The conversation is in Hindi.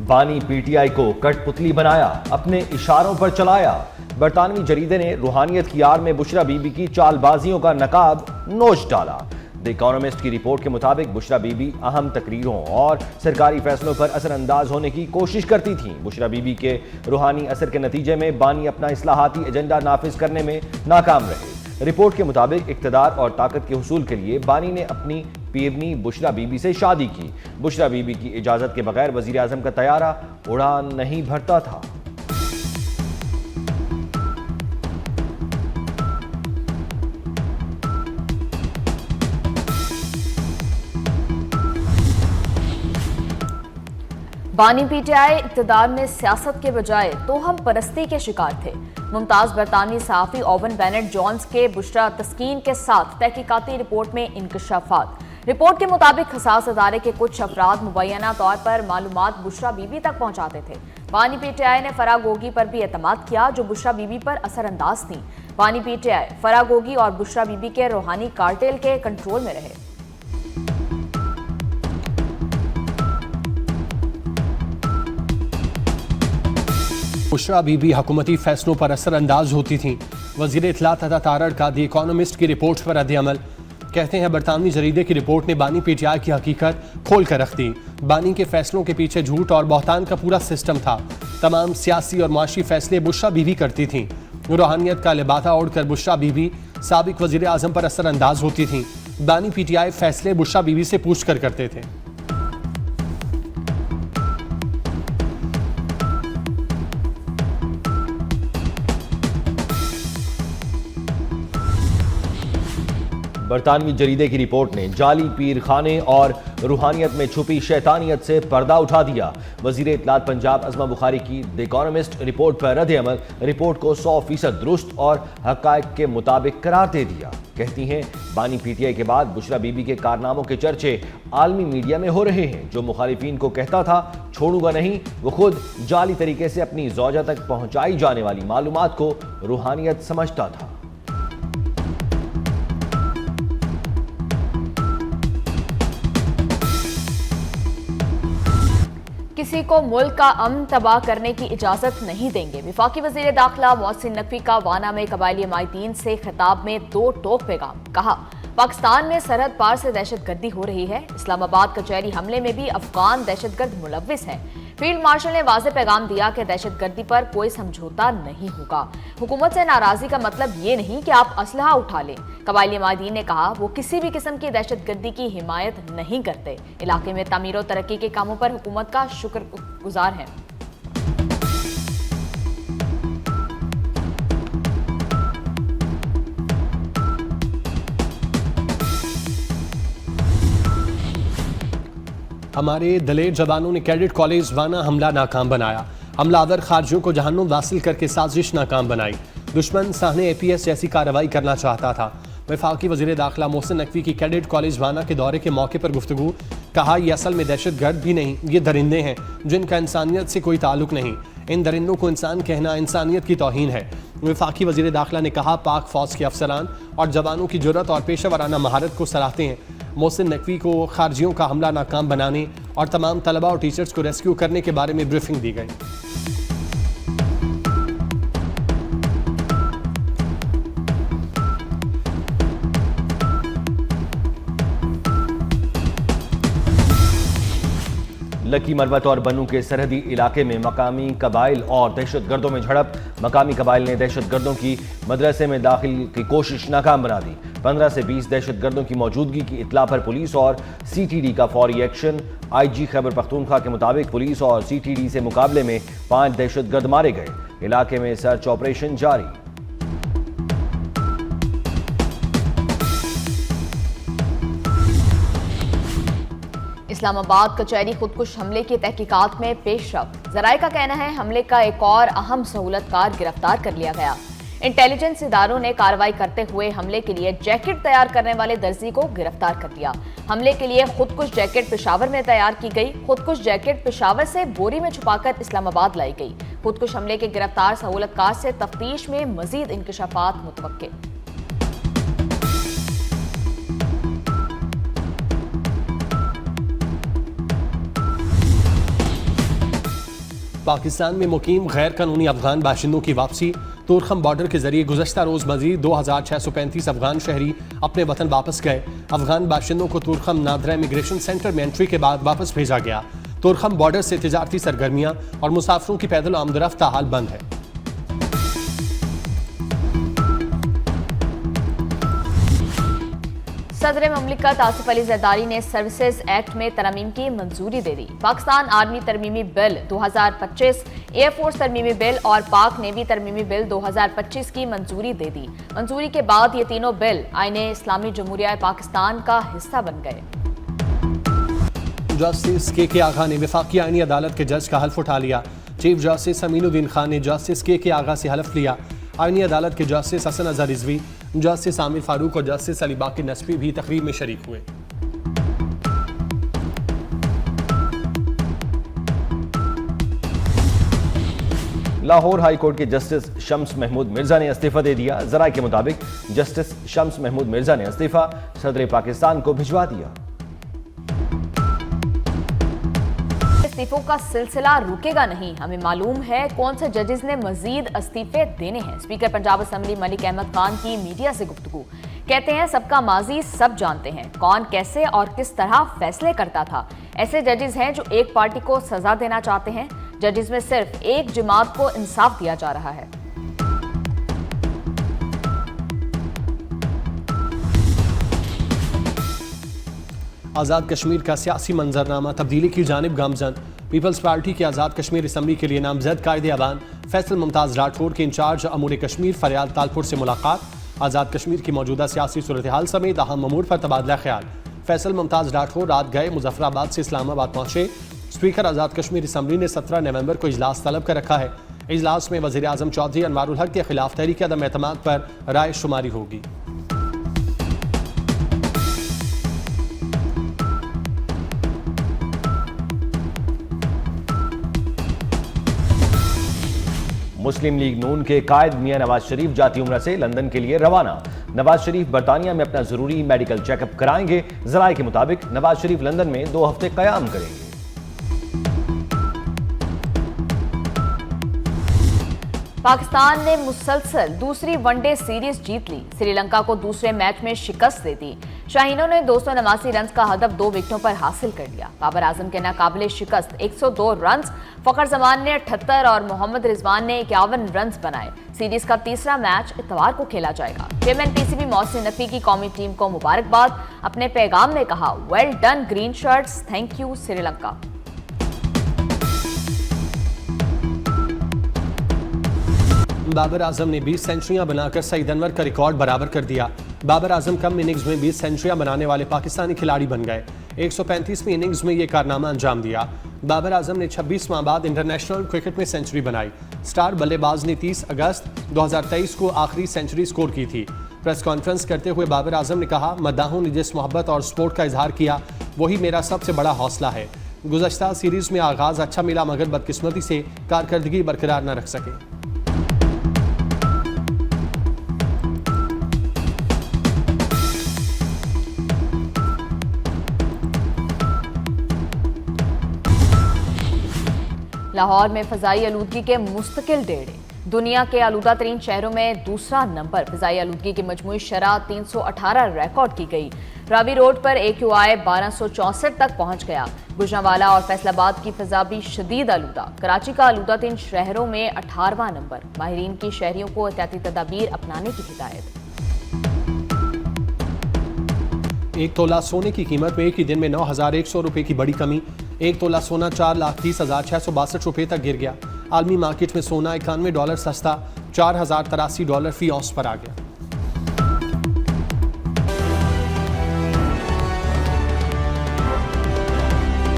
बानी पीटीआई को कठपुतली बनाया, अपने इशारों पर चलाया। बरतानवी जरीदे ने रूहानियत की आड़ में बुशरा बीबी की चालबाजियों का नकाब नोच डाला। द इकोनॉमिस्ट की रिपोर्ट के मुताबिक बुशरा बीबी अहम तकरीरों और सरकारी फैसलों पर असरअंदाज होने की कोशिश करती थीं। बुशरा बीबी के रूहानी असर के नतीजे में बानी अपना इस्लाहाती एजेंडा नाफिज करने में नाकाम रहे। रिपोर्ट के मुताबिक इक्तदार और ताकत के हुसूल के लिए बानी ने अपनी पीरनी बुशरा बीबी से शादी की। बुशरा बीबी की इजाजत के बगैर वजीर आजम का तैयारा उड़ान नहीं भरता था। बानी पीटीआई इक़्तिदार में सियासत के बजाय तोहम परस्ती के शिकार थे। मुमताज बरतानवी सहाफ़ी ओवन बेनेट जॉन्स के बुशरा तस्कीन के साथ तहकीकाती रिपोर्ट में इंकशाफात। रिपोर्ट के मुताबिक हसास अदारे के कुछ अफराद मुबैना तौर पर मालूमात बुशरा बीबी तक पहुंचाते थे। बानी पीटीआई ने फराह गोगी पर भी एतमाद किया, जो बुशरा बीबी पर असरअंदाज थी। बानी पीटीआई फराह गोगी और बुशरा बीबी के रूहानी कार्टेल के कंट्रोल में रहे। बुशरा बीबी हुकूमती फैसलों पर असरअंदाज होती थीं। वज़ीर इत्तलात तथा तारड़ का द इकोनॉमिस्ट की रिपोर्ट पर रद्द-ए-अमल। कहते हैं बरतानवी जरीदे की रिपोर्ट ने बानी पीटीआई की हकीकत खोल कर रख दी। बानी के फैसलों के पीछे झूठ और बहतान का पूरा सिस्टम था। तमाम सियासी और माशी फैसले बुशरा बीबी करती थीं। रूहानियत का लिबासा ओढ़कर बुशरा बीबी साबिक वज़ीर आज़म पर असरअंदाज होती थीं। बानी पीटीआई फैसले बुशरा बीबी से पूछ कर करते थे। बरतानवी जरीदे की रिपोर्ट ने जाली पीर खाने और रूहानियत में छुपी शैतानियत से पर्दा उठा दिया। वजीर इत्तलात पंजाब अज़मा बुखारी की द इकोनॉमिस्ट रिपोर्ट पर रद्द-ए-अमल। रिपोर्ट को 100% दुरुस्त और हक़ाइक़ के मुताबिक करार दे दिया। कहती हैं बानी पीटीआई के बाद बुशरा बीबी के कारनामों के चर्चे आलमी मीडिया में हो रहे हैं। जो मुखालिफिन को कहता था छोड़ूंगा नहीं, वो खुद जाली तरीके से अपनी ज़ौजा तक पहुंचाई जाने वाली मालूमात को रूहानियत समझता था। किसी को मुल्क का अमन तबाह करने की इजाजत नहीं देंगे। वफाकी वजीर दाखिला मोहसिन नकवी का वाना में कबायली माहिदीन से खिताब में दो टोक पैगाम। कहा, पाकिस्तान में सरहद पार से दहशतगर्दी हो रही है। इस्लामाबाद कचहरी हमले में भी अफगान दहशतगर्द मुलव्विस है। फील्ड मार्शल ने वाज़ेह पैगाम दिया कि दहशतगर्दी पर कोई समझौता नहीं होगा। हुकूमत से नाराजगी का मतलब ये नहीं कि आप असलहा उठा लें। कबायली माहिदीन ने कहा, वो किसी भी किस्म की दहशतगर्दी की हिमायत नहीं करते। इलाके में तामीर और तरक्की के कामों पर हुकूमत का शुक्रगुजार है। हमारे दलेर जवानों ने कैडेट कॉलेज वाना हमला नाकाम बनाया। हमलावर खारजियों को जहन्नुम वासिल करके साजिश नाकाम बनाई। दुश्मन साहने APS जैसी कार्रवाई करना चाहता था। वफाकी वज़ीर दाखिला मोहसिन नकवी की कैडेट कॉलेज वाना के दौरे के मौके पर गुफ्तगू। कहा, यह असल में दहशतगर्द भी नहीं, ये दरिंदे हैं जिनका इंसानियत से कोई ताल्लुक नहीं। इन दरिंदों को इंसान कहना इंसानियत की तौहीन है। वफाकी वज़ीर दाखिला ने कहा, पाक फौज के अफसरान और जवानों की जुर्रत और पेशा वराना महारत को सराहते हैं। मोहसिन नकवी को खारजियों का हमला नाकाम बनाने और तमाम तलबा और टीचर्स को रेस्क्यू करने के बारे में ब्रीफिंग दी गई। लकी मरवत और बनू के सरहदी इलाके में मकामी कबाइल और दहशतगर्दों में झड़प। मकामी कबाइल ने दहशतगर्दों की मदरसे में दाखिल की कोशिश नाकाम बना दी। 15 से 20 दहशतगर्दों की मौजूदगी की इत्तला पर पुलिस और CTD का फौरी एक्शन। IG खैबर पख्तूनख्वा के मुताबिक पुलिस और CTD से मुकाबले में 5 दहशतगर्द मारे गए। इलाके में सर्च ऑपरेशन जारी। इस्लामाबाद कचहरी खुदकुश हमले की तहकीकात में पेशरफ। जराये का कहना है हमले का एक और अहम सहूलतकार गिरफ्तार कर लिया गया। इंटेलिजेंस इदारों ने कार्रवाई करते हुए हमले के लिए जैकेट तैयार करने वाले दर्जी को गिरफ्तार कर लिया। हमले के लिए खुदकुश जैकेट पेशावर में तैयार की गई। खुदकुश जैकेट पेशावर से बोरी में छुपाकर इस्लामाबाद लाई गई। खुदकुश हमले के गिरफ्तार सहूलतकार से तफ्तीश में मजीद इंकशाफात मुतवक्के। पाकिस्तान में मुकीम गैर कानूनी अफगान बाशिंदों की वापसी। तोरखम बॉर्डर के जरिए गुज़श्ता रोज़ मजीद 2635 अफगान शहरी अपने वतन वापस गए। अफगान बाशिंदों को तोरखम नादरा इमिग्रेशन सेंटर में एंट्री के बाद वापस भेजा गया। तोरखम बॉर्डर से तिजारती सरगर्मियां और मुसाफिरों की पैदल आमदरफ्त ताहाल बंद है। सदर ममलिकत आसिफ अली जरदारी ने सर्विसेज एक्ट में तरमीम की मंजूरी दे दी। पाकिस्तान आर्मी तरमीमी बिल 2025, एयरफोर्स तरमीमी बिल और पाक नेवी तरमीमी बिल 2025 की मंजूरी दे दी। मंजूरी के बाद ये तीनों बिल आईने इस्लामी जमहूरिया पाकिस्तान का हिस्सा बन गए। जस्टिस के आगा ने वफाकी आईनी अदालत के जज का हल्फ उठा लिया। चीफ जस्टिस अमीनुद्दीन खान ने जस्टिस के आगा से हल्फ लिया। आईनी अदालत के जस्टिस हसन अजहर रिजवी, जस्टिस आमिर फारूक और जस्टिस अली बाकी नसबी भी तकरीर में शरीक हुए। लाहौर हाई कोर्ट के जस्टिस शम्स महमूद मिर्जा ने इस्तीफा दे दिया। जराये के मुताबिक जस्टिस शम्स महमूद मिर्जा ने इस्तीफा सदर पाकिस्तान को भिजवा दिया। इस्तीफों का सिलसिला रुकेगा नहीं। हमें मालूम है कौन से जजेस ने मजीद इस्तीफे देने हैं। स्पीकर पंजाब असेंबली मलिक अहमद खान की मीडिया से गुफ्तगू। कहते हैं सबका माजी सब जानते हैं, कौन कैसे और किस तरह फैसले करता था। ऐसे जजेस हैं जो एक पार्टी को सजा देना चाहते हैं। जजेस में सिर्फ एक जमात को इंसाफ दिया जा रहा है। आज़ाद कश्मीर का सियासी मंजरनामा तब्दीली की जानिब गामजन। पीपल्स पार्टी की आज़ाद कश्मीर असम्बली के लिए नामजद कायदे अवान फैसल मुमताज़ राठौर के इंचार्ज अमूर कश्मीर फरियाद तालपुर से मुलाकात। आज़ाद कश्मीर की मौजूदा सियासी सूरत हाल समेत अहम अमूर पर तबादला ख्याल। फैसल मुमताज़ राठौर रात गए मुजफ्फराबाद से इस्लामाबाद पहुंचे। स्पीकर आज़ाद कश्मीर असम्बली ने 17 नवंबर को इजलास तलब कर रखा है। इजलास में वज़ीर आज़म चौधरी अनवारुल हक के खिलाफ तहरीक अदम एतमाद पर राय शुमारी होगी। मुस्लिम लीग नून के कायद मियां नवाज शरीफ जाती उम्रा से लंदन के लिए रवाना। नवाज शरीफ बरतानिया में अपना जरूरी मेडिकल चेकअप कराएंगे। जराये के मुताबिक नवाज शरीफ लंदन में 2 हफ्ते कयाम करेंगे। पाकिस्तान ने मुसलसल दूसरी वनडे सीरीज जीत ली। श्रीलंका को दूसरे मैच में शिकस्त दे दी। शाहीनों ने 289 रन का हदफ 2 विकेटों पर हासिल कर लिया। बाबर आजम के नाकाबिले शिकस्त 102 रन, फखर जमान ने 78 और मोहम्मद रिजवान ने 51 रन बनाए। सीरीज का तीसरा मैच इतवार को खेला जाएगा। चेयरमैन पीसीबी मोहसिन नकवी की कौमी टीम को मुबारकबाद। अपने पैगाम में कहा, well done green shirts, thank you Sri Lanka. Babar Azam ने 20 सेंचुरियां बनाकर सईद अनवर का रिकॉर्ड बराबर कर दिया। बाबर आजम कम इनिंग्स में 20 सेंचुरियां बनाने वाले पाकिस्तानी खिलाड़ी बन गए। 135वीं इनिंग्स में यह कारनामा अंजाम दिया। बाबर आजम ने 26 माह बाद इंटरनेशनल क्रिकेट में सेंचुरी बनाई। स्टार बल्लेबाज ने 30 अगस्त 2023 को आखिरी सेंचुरी स्कोर की थी। प्रेस कॉन्फ्रेंस करते हुए बाबर आजम ने कहा, मद्दाहों ने जिस मोहब्बत और स्पोर्ट का इजहार किया वही मेरा सबसे बड़ा हौसला है। गुज़श्ता सीरीज में आगाज अच्छा मिला मगर बदकिस्मती से कारकर्दगी बरकरार न रख सके। लाहौर में फ़ज़ाई आलूदगी के मुस्तकिल डेढ़े। दुनिया के आलूदा तरीन शहरों में दूसरा नंबर। फ़ज़ाई आलूदगी की मजमूई शरह 318 रिकॉर्ड की गई। रावी रोड पर AQI 1264 तक पहुंच गया। गुजरांवाला और फैसलाबाद की फ़ज़ा भी शदीद आलूदा। कराची का आलूदा तरीन शहरों में 18वां नंबर। माहिरीन की शहरियों को एहतियाती तदाबीर अपनाने की हिदायत। 1 तोला सोने की कीमत में एक ही दिन में 9,100 रुपए की बड़ी कमी। 1 तोला सोना 4,30,662 रुपए तक गिर गया। आलमी मार्केट में सोना $91 सस्ता $4,083 फी औंस पर आ गया।